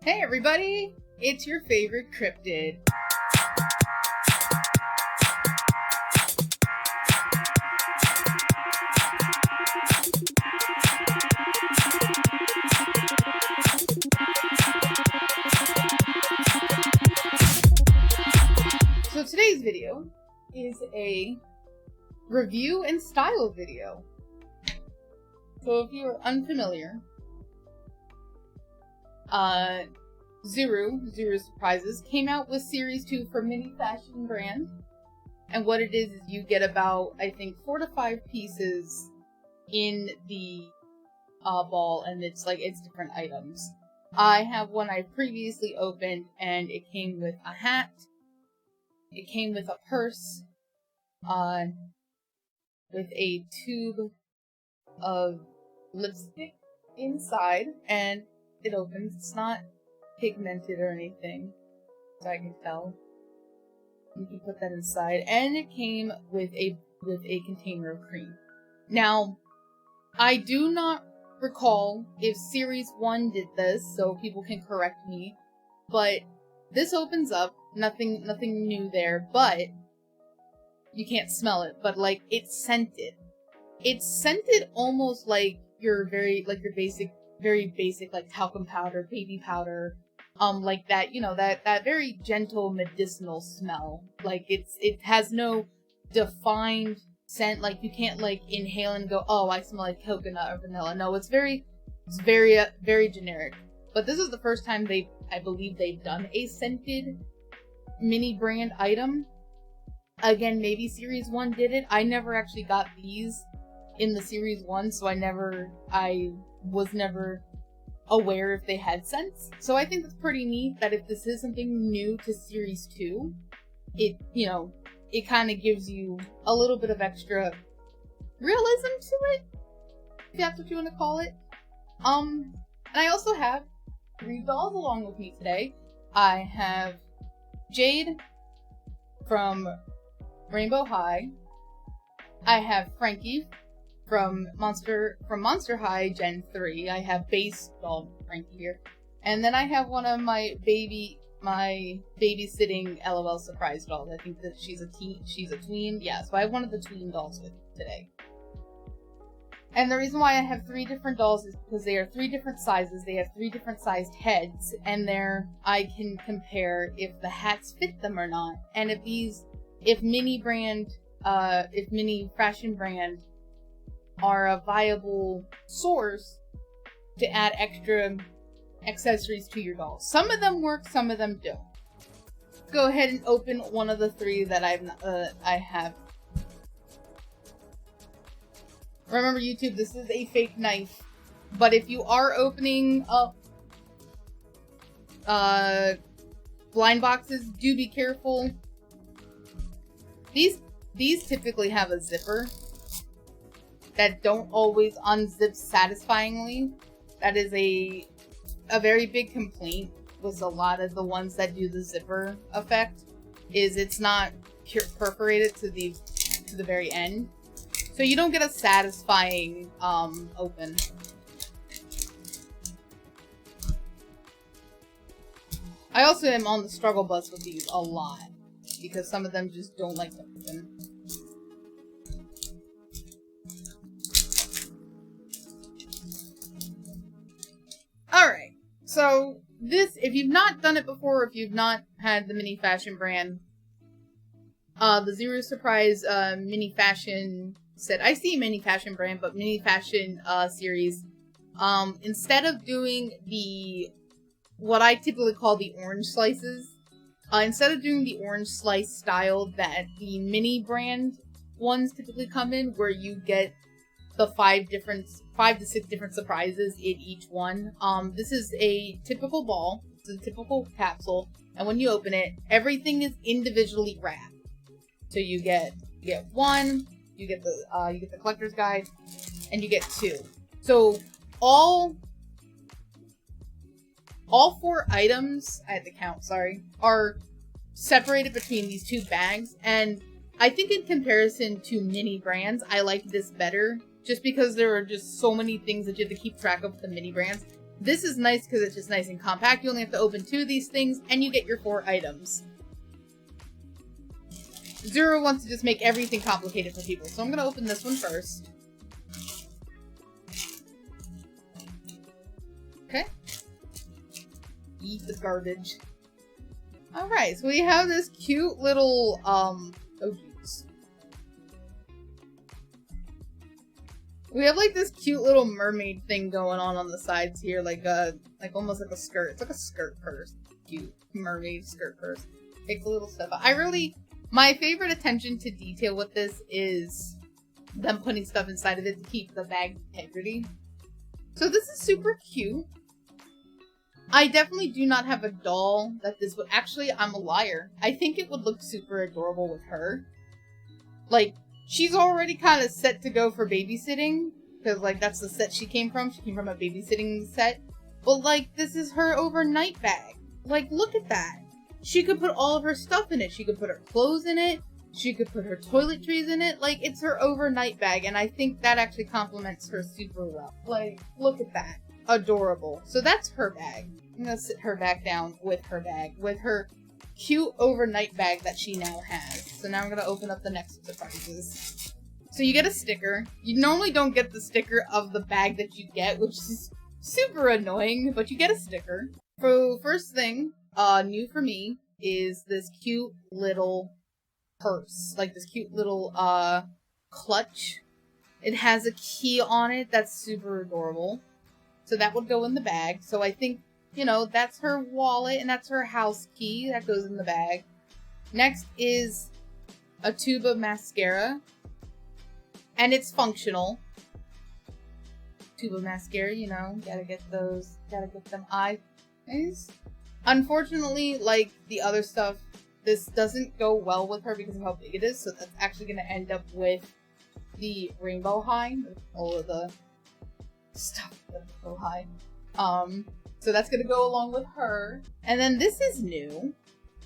Hey everybody, it's your favorite Cryptid. So today's video is a review and style video. So if you're unfamiliar, Zuru Surprises came out with Series 2 for Mini Fashion brand. And what it is you get about, I think, 4 to 5 pieces in the ball, and it's different items. I have one I previously opened, and it came with a hat. It came with a purse, with a tube of lipstick inside, and it opens. It's not pigmented or anything, so I can tell. You can put that inside, and it came with a container of cream. Now, I do not recall if Series 1 did this, so people can correct me, but this opens up, nothing new there, but you can't smell it, but it's scented. It's scented almost like your very basic like talcum powder, baby powder, like that, that very gentle medicinal smell. Like it has no defined scent. Like you can't inhale and go, oh, I smell like coconut or vanilla. No, it's very generic. But this is the first time I believe they've done a scented mini brand item. Again, maybe Series 1 did it. I never actually got these in the Series 1, so I was never aware if they had scents. So I think it's pretty neat that if this is something new to Series 2, it kind of gives you a little bit of extra realism to it, if that's what you want to call it. And I also have 3 dolls along with me today. I have Jade from Rainbow High. I have Frankie from Monster High Gen 3. I have base doll Frankie here. And then I have one of my babysitting LOL surprise dolls. I think that she's a tween. Yeah, so I have one of the tween dolls with me today. And the reason why I have 3 different dolls is because they are 3 different sizes. They have 3 different sized heads, and I can compare if the hats fit them or not. And if mini fashion brand are a viable source to add extra accessories to your dolls. Some of them work, some of them don't. Go ahead and open one of the 3 that I have. Remember, YouTube, this is a fake knife, but if you are opening up blind boxes, do be careful. These typically have a zipper that don't always unzip satisfyingly. That is a very big complaint with a lot of the ones that do the zipper effect, is it's not perforated to the very end. So you don't get a satisfying open. I also am on the struggle bus with these a lot, because some of them just don't like to open. Alright, so this, if you've not done it before, if you've not had the mini fashion brand, the Zuru Surprise mini fashion set, I see mini fashion brand, but mini fashion series, instead of doing what I typically call the orange slices, instead of doing the orange slice style that the mini brand ones typically come in, where you get the 5 to 6 different surprises in each one. This is a typical ball. It's a typical capsule, and when you open it, everything is individually wrapped. So you get 1, you get the collector's guide, and you get 2. So all 4 items, I had to count, sorry, are separated between these 2 bags, and I think in comparison to mini brands, I like this better, just because there are just so many things that you have to keep track of with the mini brands. This is nice because it's just nice and compact. You only have to open 2 of these things and you get your 4 items. Zero wants to just make everything complicated for people. So I'm going to open this one first. Okay. Eat the garbage. Alright, so we have this cute little, oh jeez. We have like this cute little mermaid thing going on the sides here, like almost like a skirt. It's like a skirt purse. Cute mermaid skirt purse. Takes a little step out. My favorite attention to detail with this is them putting stuff inside of it to keep the bag integrity. So this is super cute. I definitely do not have a doll that this would... Actually, I'm a liar. I think it would look super adorable with her. Like, she's already kind of set to go for babysitting. Because, like, that's the set she came from. She came from a babysitting set. But, like, this is her overnight bag. Like, look at that. She could put all of her stuff in it. She could put her clothes in it. She could put her toiletries in it. Like, it's her overnight bag. And I think that actually complements her super well. Like, look at that. Adorable. So that's her bag. I'm gonna sit her back down with her bag. With her cute overnight bag that she now has. So now I'm gonna open up the next surprises. So you get a sticker. You normally don't get the sticker of the bag that you get, which is super annoying, but you get a sticker. So first thing, new for me, is this cute little purse. Like this cute little, clutch. It has a key on it that's super adorable. So that would go in the bag. So I think, you know, that's her wallet and that's her house key. That goes in the bag. Next is a tube of mascara. And it's functional. Tube of mascara, you know, gotta get them eyes. Unfortunately, like the other stuff, this doesn't go well with her because of how big it is. So that's actually gonna end up with the rainbow high. All of the stuff that's so high. So that's gonna go along with her. And then this is new.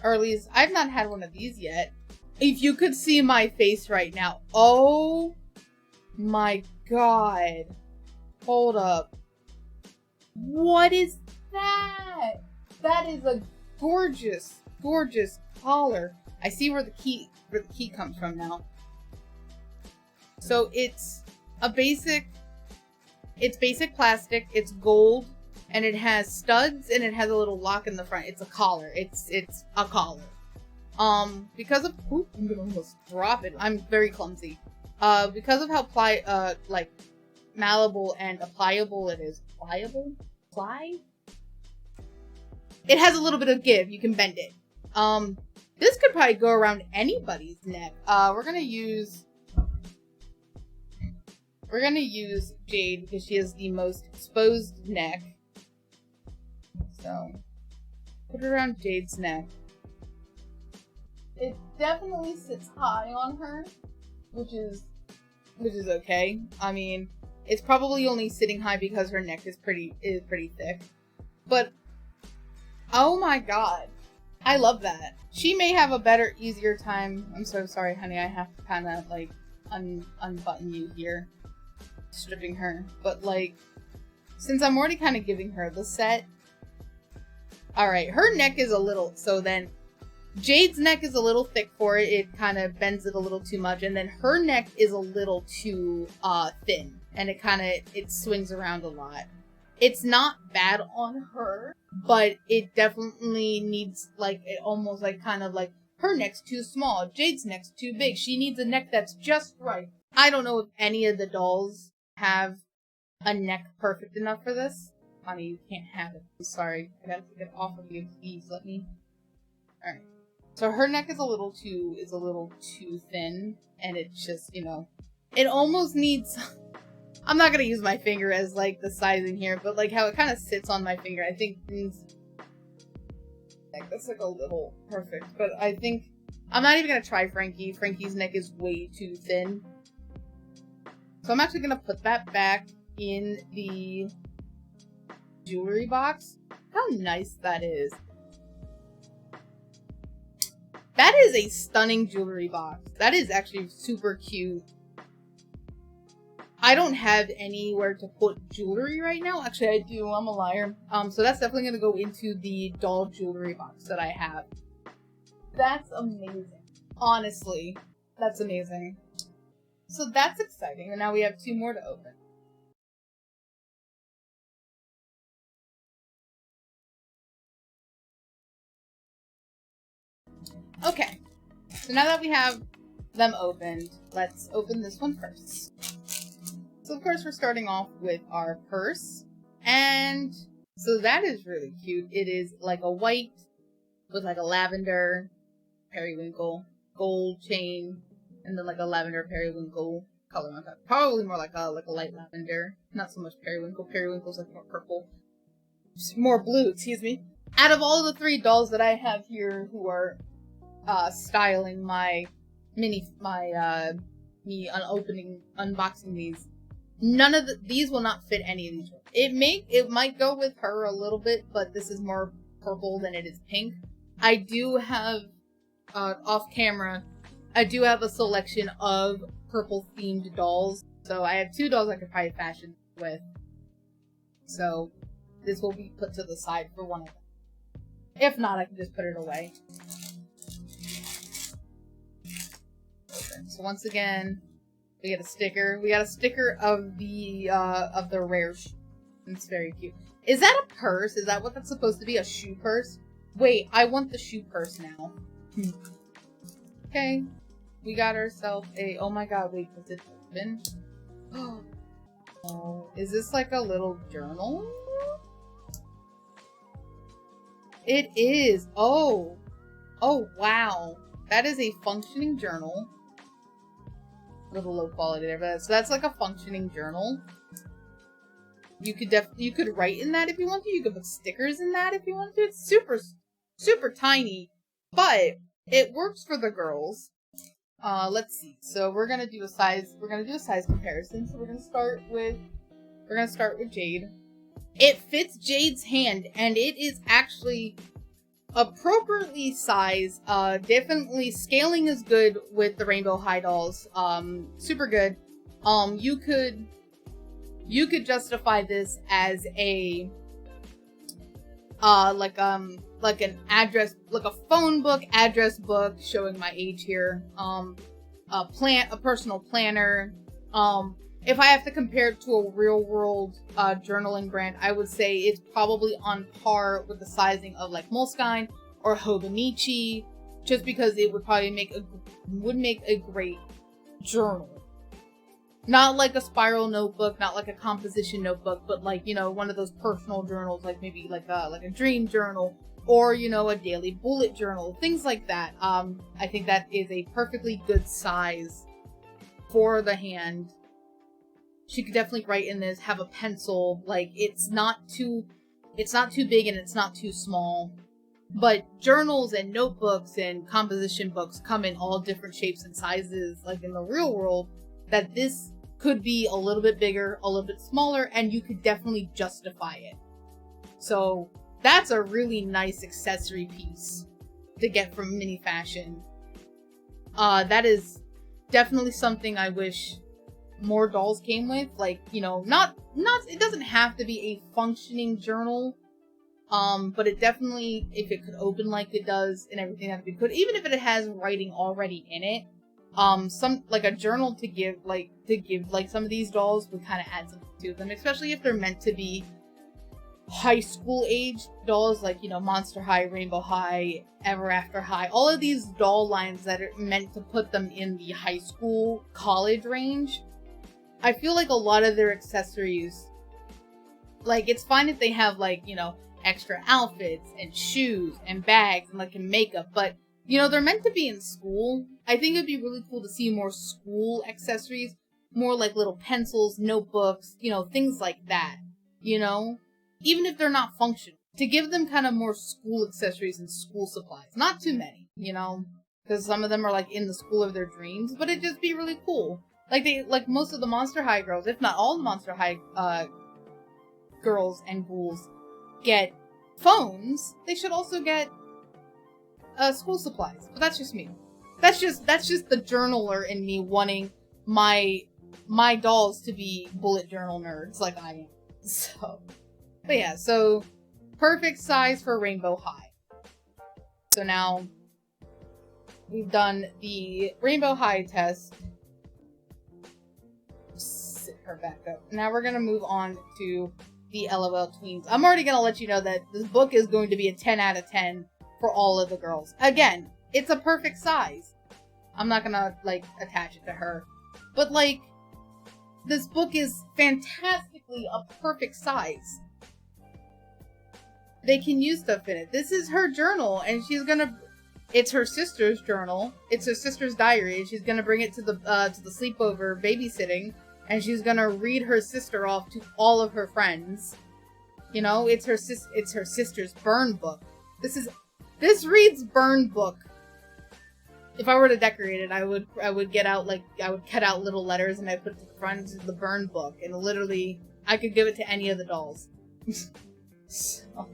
Or at least, I've not had one of these yet. If you could see my face right now. Oh my god. Hold up. What is that? That is a gorgeous, gorgeous collar. I see where the key comes from now. So it's basic plastic, it's gold, and it has studs and it has a little lock in the front. It's a collar. It's a collar. Because of I'm gonna almost drop it. I'm very clumsy. Because of how malleable and pliable it is. Ply? It has a little bit of give. You can bend it. This could probably go around anybody's neck. We're gonna use Jade because she has the most exposed neck. So put it around Jade's neck. It definitely sits high on her, which is okay. I mean, it's probably only sitting high because her neck is pretty thick. But oh my god, I love that. She may have a better, easier time. I'm so sorry, honey. I have to kind of like unbutton you here, stripping her. But like, since I'm already kind of giving her the set. All right, her neck is a little. So then, Jade's neck is a little thick for it. It kind of bends it a little too much, and then her neck is a little too thin, and it swings around a lot. It's not bad on her, but it definitely needs almost kind of like her neck's too small, Jade's neck's too big. She needs a neck that's just right. I don't know if any of the dolls have a neck perfect enough for this. Honey, you can't have it. I'm sorry. I gotta take it off of you. Please let me. Alright. So her neck is a little too thin, and it's just, you know, it almost needs. I'm not gonna use my finger as like the sizing here, but like how it kind of sits on my finger, I think means like that's like a little perfect. But I think I'm not even gonna try Frankie. Frankie's neck is way too thin, so I'm actually gonna put that back in the jewelry box. How nice that is. That is a stunning jewelry box. That is actually super cute. I don't have anywhere to put jewelry right now. Actually, I do. I'm a liar. So that's definitely going to go into the doll jewelry box that I have. That's amazing. Honestly, that's amazing. So that's exciting. And now we have 2 more to open. Okay. So now that we have them opened, let's open this one first. So of course we're starting off with our purse. And so that is really cute. It is like a white with like a lavender periwinkle gold chain, and then like a lavender periwinkle color on top. Probably more like a light lavender, not so much periwinkle. Periwinkle's like more purple, more blue. Excuse me. Out of all the 3 dolls that I have here who are styling my me unboxing these, none of these will not fit any of these. It might go with her a little bit, but this is more purple than it is pink. I do have off camera, I do have a selection of purple themed dolls. So I have 2 dolls I could probably fashion with. So this will be put to the side for one of them. If not, I can just put it away. Okay. So once again, we get a sticker. We got a sticker of the rare shoe. It's very cute. Is that a purse? Is that what that's supposed to be? A shoe purse? Wait, I want the shoe purse now. Okay. We got ourselves a... Oh my god, wait, does it open? Oh, is this like a little journal? It is. Oh. Oh, wow. That is a functioning journal. A little low quality there, but so that's like a functioning journal. You could write in that if you want to. You could put stickers in that if you want to. It's super tiny, but it works for the girls. Let's see. So we're gonna do a size comparison. So we're gonna start with Jade. It fits Jade's hand, and it is actually appropriately sized. Definitely scaling is good with the Rainbow High dolls. Super good. You could justify this as a like an address, like a phone book, address book, showing my age here. A personal planner. If I have to compare it to a real world journaling brand, I would say it's probably on par with the sizing of like Moleskine or Hobonichi, just because it would probably make a great journal. Not like a spiral notebook, not like a composition notebook, but like, you know, one of those personal journals, like maybe like a dream journal, or, you know, a daily bullet journal, things like that. I think that is a perfectly good size for the hand. She could definitely write in this, have a pencil. Like, it's not too big and it's not too small. But journals and notebooks and composition books come in all different shapes and sizes, like in the real world, that this could be a little bit bigger, a little bit smaller, and you could definitely justify it. So that's a really nice accessory piece to get from Mini Fashion. That is definitely something I wish more dolls came with. Like, you know, not it doesn't have to be a functioning journal, but it definitely, if it could open like it does and everything, that would be good. Even if it has writing already in it, some like a journal to give some of these dolls would kind of add something to them, especially if they're meant to be high school age dolls, like, you know, Monster High, Rainbow High, Ever After High, all of these doll lines that are meant to put them in the high school, college range. I feel like a lot of their accessories, like, it's fine if they have, like, you know, extra outfits and shoes and bags and like makeup, but, you know, they're meant to be in school. I think it'd be really cool to see more school accessories, more like little pencils, notebooks, you know, things like that, you know, even if they're not functional, to give them kind of more school accessories and school supplies. Not too many, you know, because some of them are like in the school of their dreams, but it'd just be really cool. Like most of the Monster High girls, if not all the Monster High girls and ghouls get phones, they should also get school supplies. But that's just me. That's just the journaler in me wanting my my dolls to be bullet journal nerds like I am. So, but yeah, so perfect size for Rainbow High. So now we've done the Rainbow High test. Sit her back up. Now we're going to move on to the LOL tweens. I'm already going to let you know that this book is going to be a 10 out of 10 for all of the girls. Again, it's a perfect size. I'm not going to, like, attach it to her. But, like, this book is fantastically a perfect size. They can use stuff in it. This is her journal, and she's gonna... It's her sister's journal. It's her sister's diary. She's gonna bring it to the sleepover babysitting, and she's gonna read her sister off to all of her friends. You know, it's her sister's burn book. This reads burn book. If I were to decorate it, I would cut out little letters and I'd put it to the front of the burn book, and literally I could give it to any of the dolls. So.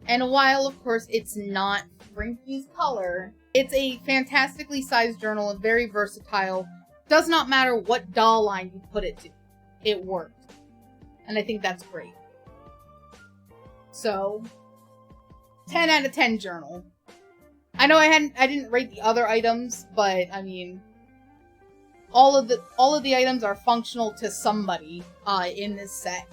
And while, of course, it's not Franky's color, it's a fantastically sized journal and very versatile. Does not matter what doll line you put it to. It worked. And I think that's great. So, 10 out of 10 journal. I know I didn't rate the other items, but I mean, all of the items are functional to somebody in this set.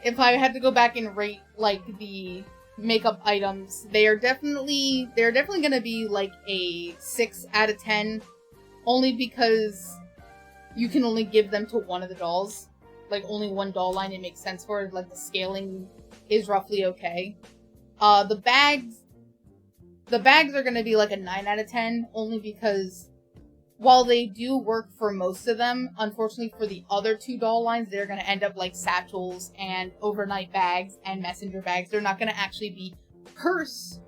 If I had to go back and rate like the makeup items, they're definitely gonna be like a 6 out of 10, only because you can only give them to one of the dolls, like only one doll line. It makes sense for it. Like the scaling is roughly okay. The bags are gonna be like a 9 out of 10, only because while they do work for most of them, unfortunately for the other two doll lines, they're going to end up like satchels and overnight bags and messenger bags. They're not going to actually be purse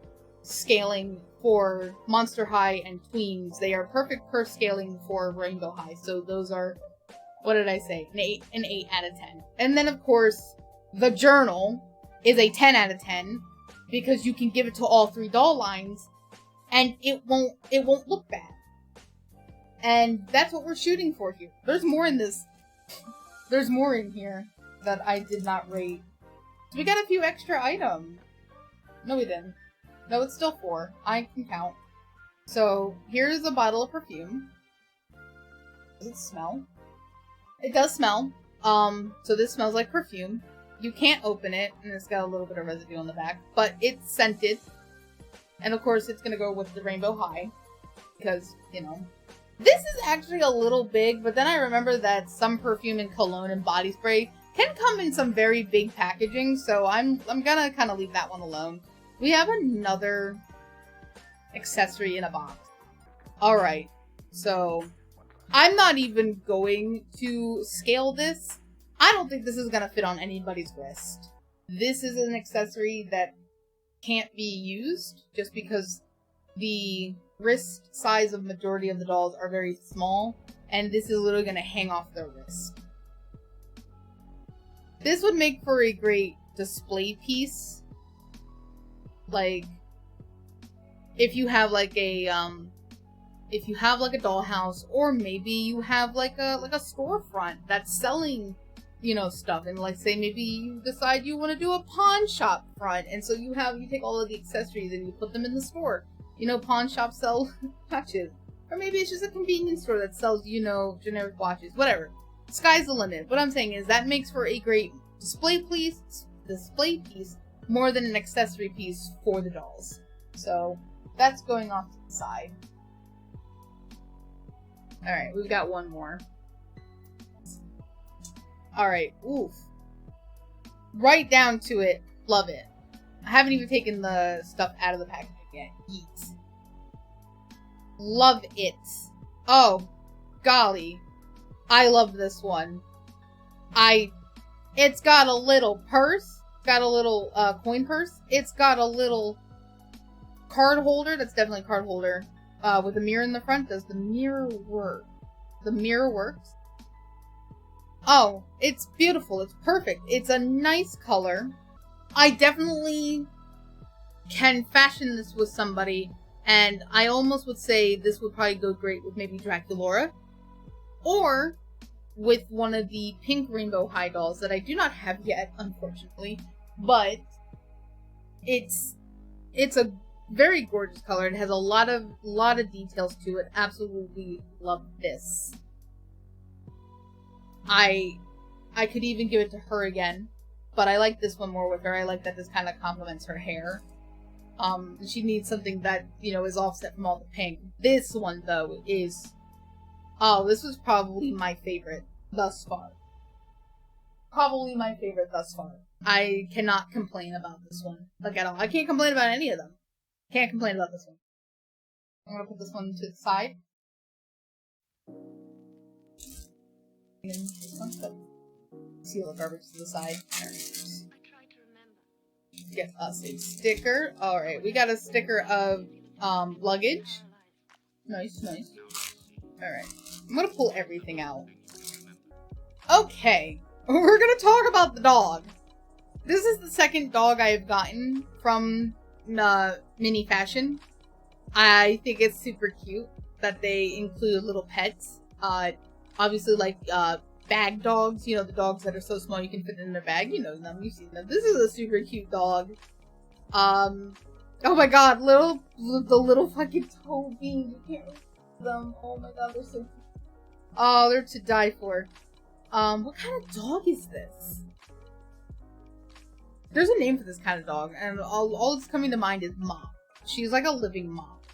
scaling for Monster High and Tweens. They are perfect purse scaling for Rainbow High. So those are, what did I say? An 8 out of 10. And then of course, the journal is a 10 out of 10 because you can give it to all three doll lines and it won't look bad. And that's what we're shooting for here. There's more in this. There's more in here that I did not rate. So we got a few extra items. No, we didn't. No, it's still 4. I can count. So here's a bottle of perfume. Does it smell? It does smell. So this smells like perfume. You can't open it, and it's got a little bit of residue on the back, but it's scented. And of course, it's gonna go with the Rainbow High. Because, you know. This is actually a little big, but then I remember that some perfume and cologne and body spray can come in some very big packaging, so I'm gonna kind of leave that one alone. We have another accessory in a box. Alright, so I'm not even going to scale this. I don't think this is gonna fit on anybody's wrist. This is an accessory that can't be used just because the wrist size of majority of the dolls are very small, and this is literally going to hang off their wrist. This would make for a great display piece, like if you have like a dollhouse, or maybe you have like a storefront that's selling, you know, stuff, and like say maybe you decide you want to do a pawn shop front, and so you take all of the accessories and you put them in the store. You know, pawn shops sell watches. Or maybe it's just a convenience store that sells, you know, generic watches. Whatever. Sky's the limit. What I'm saying is that makes for a great display piece more than an accessory piece for the dolls. So, that's going off to the side. Alright, we've got one more. Alright, oof. Right down to it. Love it. I haven't even taken the stuff out of the package. Eat. Love it. Oh, golly. I love this one. It's got a little purse. It's got a little coin purse. It's got a little card holder. That's definitely a card holder. With a mirror in the front. Does the mirror work? The mirror works. Oh, it's beautiful. It's perfect. It's a nice color. I definitely can fashion this with somebody And I almost would say this would probably go great with maybe Draculaura, or with one of the pink rainbow high dolls that I do not have yet, unfortunately. But it's a very gorgeous color. It has a lot of details to it. Absolutely love this. I could even give it to her again, but I like this one more with her. I like that this kind of complements her hair. She needs something that, you know, is offset from all the pink. This one, though, is... Oh, this was probably my favorite thus far. Probably my favorite thus far. I cannot complain about this one, like, at all. I can't complain about any of them. Can't complain about this one. I'm gonna put this one to the side. And this one, so seal the garbage to the side. Alright. Get us a sticker. Alright, we got a sticker of luggage. Nice, nice. Alright. I'm gonna pull everything out. Okay. We're gonna talk about the dog. This is the second dog I have gotten from Mini Fashion. I think it's super cute that they include little pets. Obviously, like, bag dogs, you know, the dogs that are so small you can fit in a bag. You know them, you've seen them. This is a super cute dog. Oh my god, the little fucking toe beans. You can't see them. Oh my god, they're so cute. Oh, they're to die for. What kind of dog is this? There's a name for this kind of dog, and all that's coming to mind is Mop. She's like a living mop.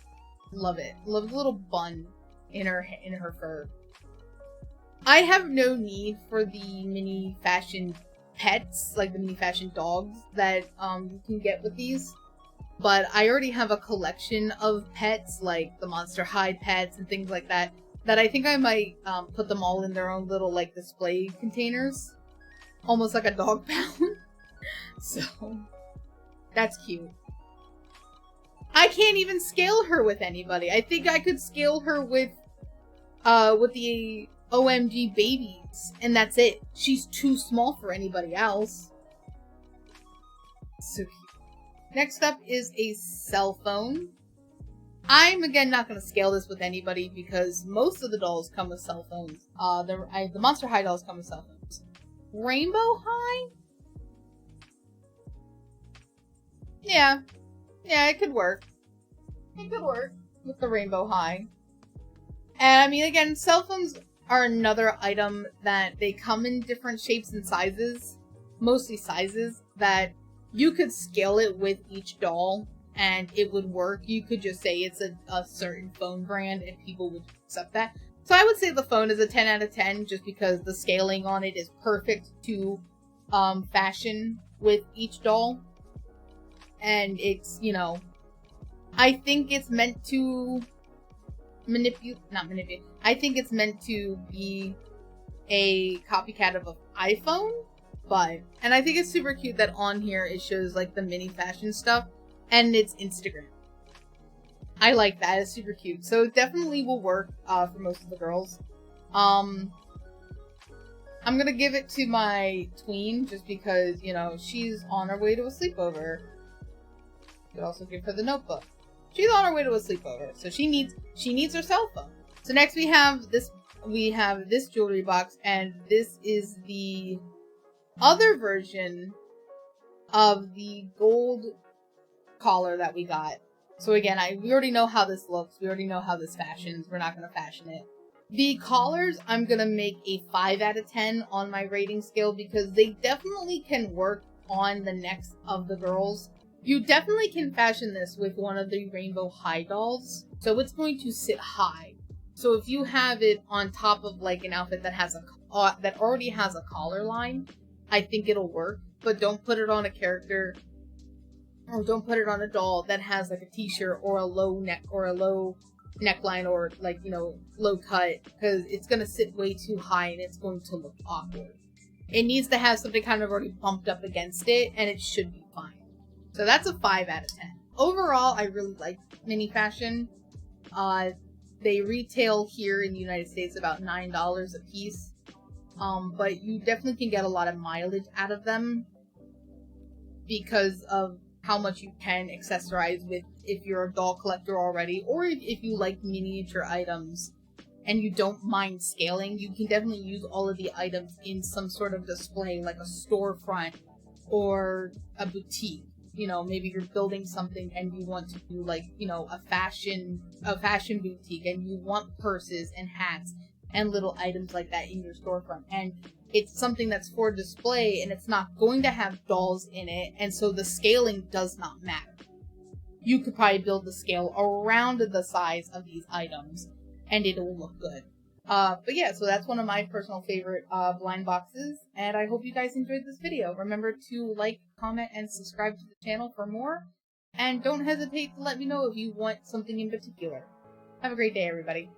Love it. Love the little bun in her fur. I have no need for the Mini Fashion pets, like the Mini Fashion dogs that you can get with these. But I already have a collection of pets, like the Monster High pets and things like that, that I think I might put them all in their own little, like, display containers. Almost like a dog pound. So, that's cute. I can't even scale her with anybody. I think I could scale her with the OMG babies, and that's it. She's too small for anybody else. So cute. Next up is a cell phone. I'm, again, not going to scale this with anybody because most of the dolls come with cell phones. The Monster High dolls come with cell phones. Rainbow High? Yeah, it could work. It could work with the Rainbow High. And I mean, again, cell phones are another item that they come in different shapes and sizes. Mostly sizes that you could scale it with each doll and it would work. You could just say it's a certain phone brand and people would accept that. So I would say the phone is a 10 out of 10 just because the scaling on it is perfect to fashion with each doll. And it's, you know, I think it's meant to I think it's meant to be a copycat of an iPhone, and I think it's super cute that on here it shows like the Mini Fashion stuff and it's Instagram. I like that. It's super cute. So it definitely will work for most of the girls. I'm gonna give it to my tween just because, you know, she's on her way to a sleepover. Could also give her the notebook. She's on her way to a sleepover, so she needs her cell phone. So next we have this jewelry box, and this is the other version of the gold collar that we got. So again, we already know how this looks. We already know how this fashions. We're not gonna fashion it. The collars, I'm gonna make a 5 out of 10 on my rating scale because they definitely can work on the necks of the girls. You definitely can fashion this with one of the Rainbow High dolls, so it's going to sit high. So if you have it on top of like an outfit that has that already has a collar line, I think it'll work. But don't put it on a character, or don't put it on a doll that has like a t-shirt or a low neck or a low neckline or like, you know, low cut, because it's gonna sit way too high and it's going to look awkward. It needs to have something kind of already bumped up against it, and it should be fine. So that's a 5 out of 10. Overall, I really like Mini Fashion. They retail here in the United States about $9 a piece. But you definitely can get a lot of mileage out of them because of how much you can accessorize with if you're a doll collector already, or if you like miniature items and you don't mind scaling, you can definitely use all of the items in some sort of display, like a storefront or a boutique. You know, maybe you're building something and you want to do like, you know, a fashion boutique, and you want purses and hats and little items like that in your storefront. And it's something that's for display, and it's not going to have dolls in it, and so the scaling does not matter. You could probably build the scale around the size of these items, and it'll look good. But yeah, so that's one of my personal favorite blind boxes, and I hope you guys enjoyed this video. Remember to like, comment, and subscribe to the channel for more, and don't hesitate to let me know if you want something in particular. Have a great day, everybody.